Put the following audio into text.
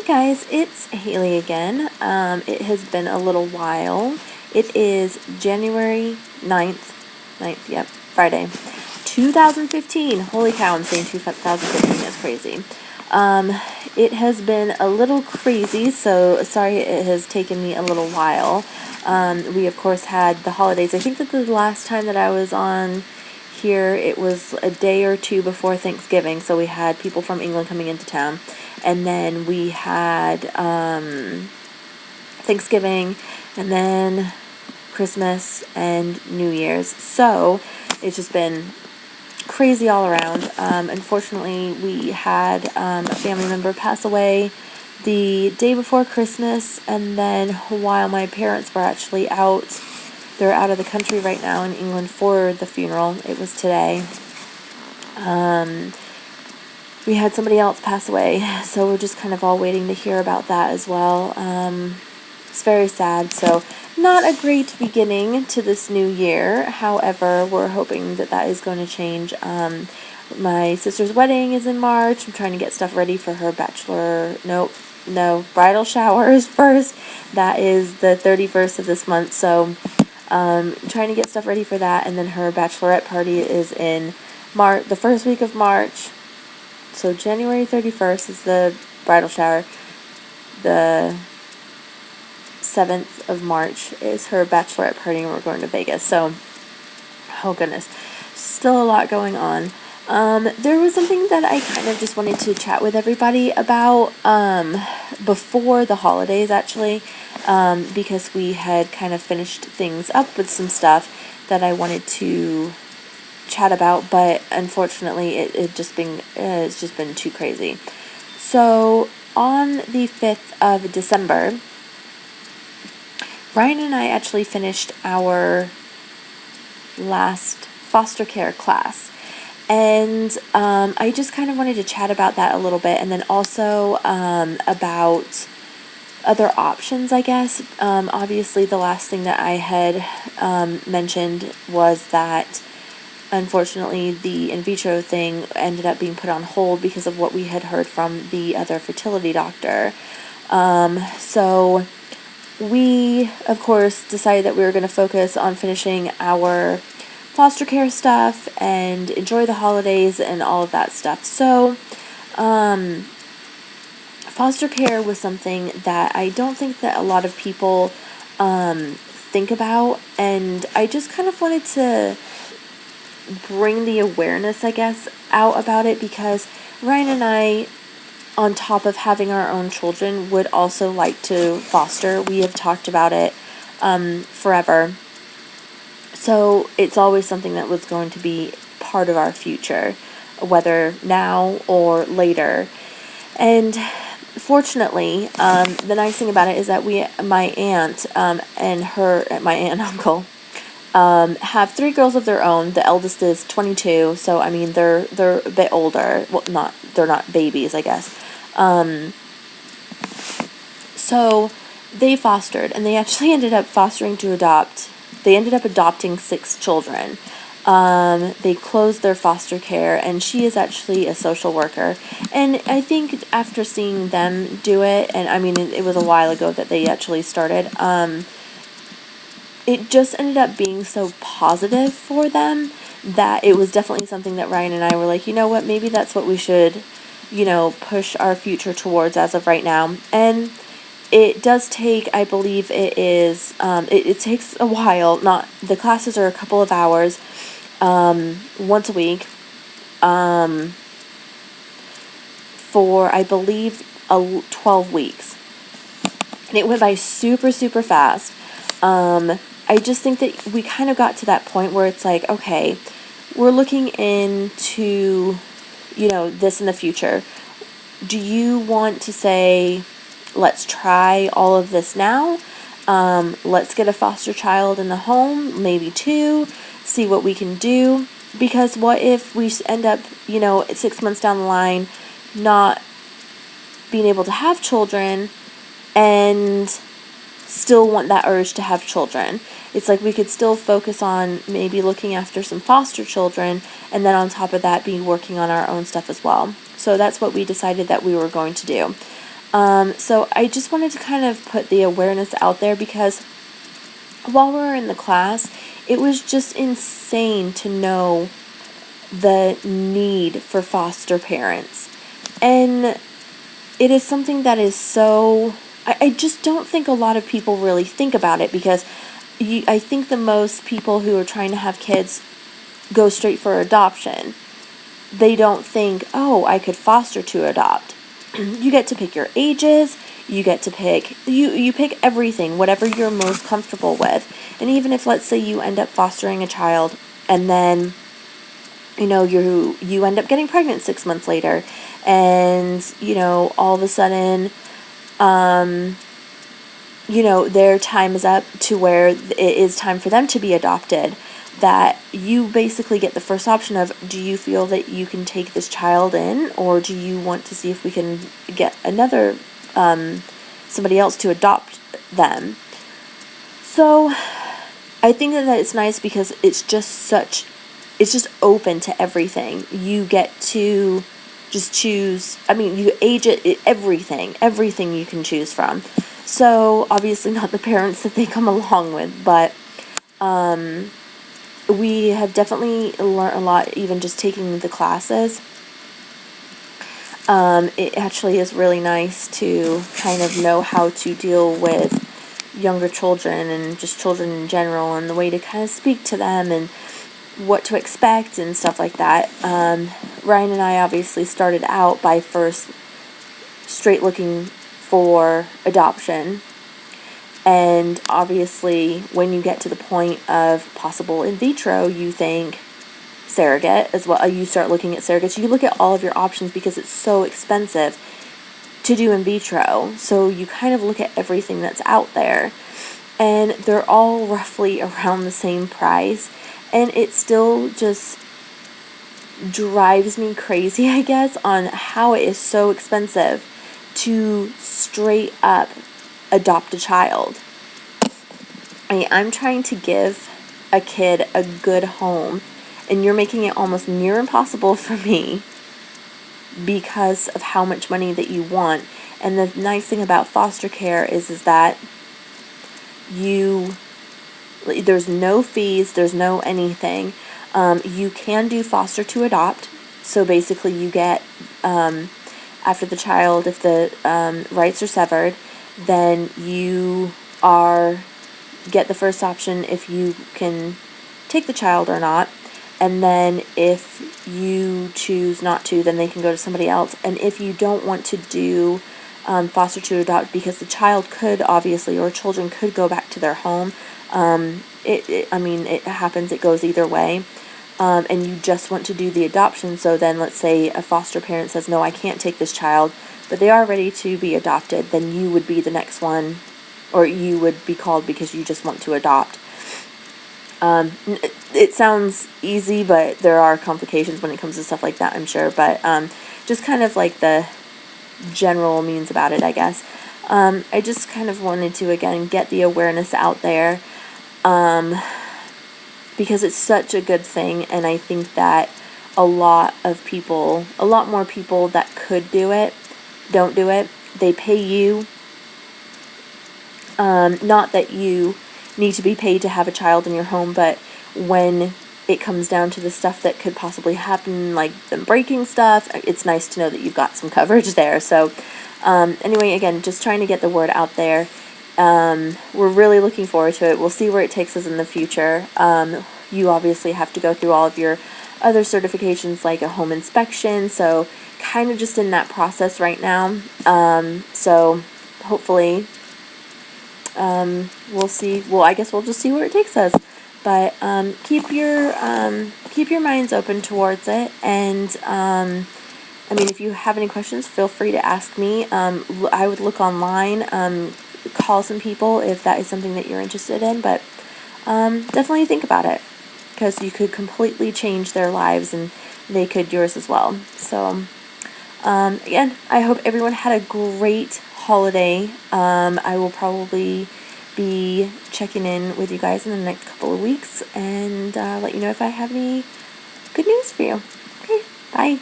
Guys, it's Haley again. It has been a little while. It is January 9th, yep, Friday, 2015. Holy cow, I'm saying 2015, that's crazy. It has been a little crazy, so sorry it has taken me a little while. We, of course, had the holidays. I think that the last time that I was on here, it was a day or two before Thanksgiving, so we had people from England coming into town. And then we had Thanksgiving, and then Christmas and New Year's. So it's just been crazy all around. Unfortunately, we had a family member pass away the day before Christmas, and then while my parents were actually out, they're out of the country right now in England for the funeral. It was today. We had somebody else pass away, so we're just kind of all waiting to hear about that as well. It's very sad, so not a great beginning to this new year. However, we're hoping that that is going to change. My sister's wedding is in March. I'm trying to get stuff ready for her bridal showers first. That is the 31st of this month, so trying to get stuff ready for that, and then her bachelorette party is in March, the first week of March. So January 31st is the bridal shower. The 7th of March is her bachelorette party, and we're going to Vegas. So, oh goodness, still a lot going on. There was something that I kind of just wanted to chat with everybody about before the holidays, actually, because we had kind of finished things up with some stuff that I wanted to chat about, but unfortunately it's just been too crazy. So on the 5th of December, Ryan and I actually finished our last foster care class, and I just kind of wanted to chat about that a little bit, and then also about other options, I guess. Obviously the last thing that I had mentioned was that unfortunately, the in vitro thing ended up being put on hold because of what we had heard from the other fertility doctor. So we, of course, decided that we were going to focus on finishing our foster care stuff and enjoy the holidays and all of that stuff. So foster care was something that I don't think that a lot of people think about, and I just kind of wanted to bring the awareness, I guess, out about it, because Ryan and I, on top of having our own children, would also like to foster. We have talked about it forever. So it's always something that was going to be part of our future, whether now or later. And fortunately, the nice thing about it is that my aunt and uncle, have 3 girls of their own. The eldest is 22, so I mean they're a bit older. Well, they're not babies, I guess. So they fostered, and they actually ended up They ended up adopting 6 children. They closed their foster care, and she is actually a social worker. And I think after seeing them do it, and I mean it was a while ago that they actually started, it just ended up being so positive for them that it was definitely something that Ryan and I were like, you know what, maybe that's what we should, push our future towards as of right now. And it does take, I believe it takes a while. The classes are a couple of hours, once a week, for, I believe, 12 weeks. And it went by super, super fast. I just think that we kind of got to that point where it's like, okay, we're looking into, this in the future. Do you want to say, let's try all of this now? Let's get a foster child in the home, maybe 2, see what we can do. Because what if we end up, 6 months down the line, not being able to have children and still want that urge to have children? It's like we could still focus on maybe looking after some foster children, and then on top of that be working on our own stuff as well. So that's what we decided that we were going to do. So I just wanted to kind of put the awareness out there, because while we were in the class, it was just insane to know the need for foster parents. And it is something that is so... I just don't think a lot of people really think about it, because I think the most people who are trying to have kids go straight for adoption. They don't think, oh, I could foster to adopt. You get to pick your ages, you get to pick, you pick everything, whatever you're most comfortable with. And even if, let's say, you end up fostering a child, and then, you end up getting pregnant 6 months later, and, all of a sudden, their time is up to where it is time for them to be adopted, that you basically get the first option of, do you feel that you can take this child in, or do you want to see if we can get another, somebody else to adopt them? So I think that it's nice, because it's just open to everything. You get to just choose, you age it, everything you can choose from. So obviously not the parents that they come along with, but we have definitely learned a lot, even just taking the classes. It actually is really nice to kind of know how to deal with younger children, and just children in general, and the way to kind of speak to them, and what to expect and stuff like that. Ryan and I obviously started out by first straight looking for adoption. And obviously, when you get to the point of possible in vitro, you think surrogate as well. You start looking at surrogates. You look at all of your options, because it's so expensive to do in vitro. So you kind of look at everything that's out there. And they're all roughly around the same price. And it still just drives me crazy, I guess, on how it is so expensive to straight up adopt a child. I'm trying to give a kid a good home, and you're making it almost near impossible for me because of how much money that you want. And the nice thing about foster care is that there's no fees, there's no anything. You can do foster to adopt. So basically you get, after the child, if the rights are severed, then you get the first option if you can take the child or not. And then if you choose not to, then they can go to somebody else. And if you don't want to do foster to adopt, because the child could obviously, or children could go back to their home, it happens, it goes either way. And you just want to do the adoption. So then let's say a foster parent says, no, I can't take this child, but they are ready to be adopted, then you would be the next one, or you would be called because you just want to adopt. It sounds easy, but there are complications when it comes to stuff like that, I'm sure. But just kind of like the general means about it, I guess. I just kind of wanted to, again, get the awareness out there, because it's such a good thing, and I think that a lot more people that could do it, don't do it. They pay you. Not that you need to be paid to have a child in your home, but when it comes down to the stuff that could possibly happen, like them breaking stuff, it's nice to know that you've got some coverage there. So anyway, again, just trying to get the word out there. We're really looking forward to it. We'll see where it takes us in the future. You obviously have to go through all of your other certifications, like a home inspection, so kind of just in that process right now. So hopefully we'll see. Well, I guess we'll just see where it takes us. But keep your minds open towards it. And if you have any questions, feel free to ask me. I would look online, call some people if that is something that you're interested in. But definitely think about it, because you could completely change their lives, and they could yours as well. So again, I hope everyone had a great holiday. I will probably be checking in with you guys in the next couple of weeks, and let you know if I have any good news for you. Okay, bye.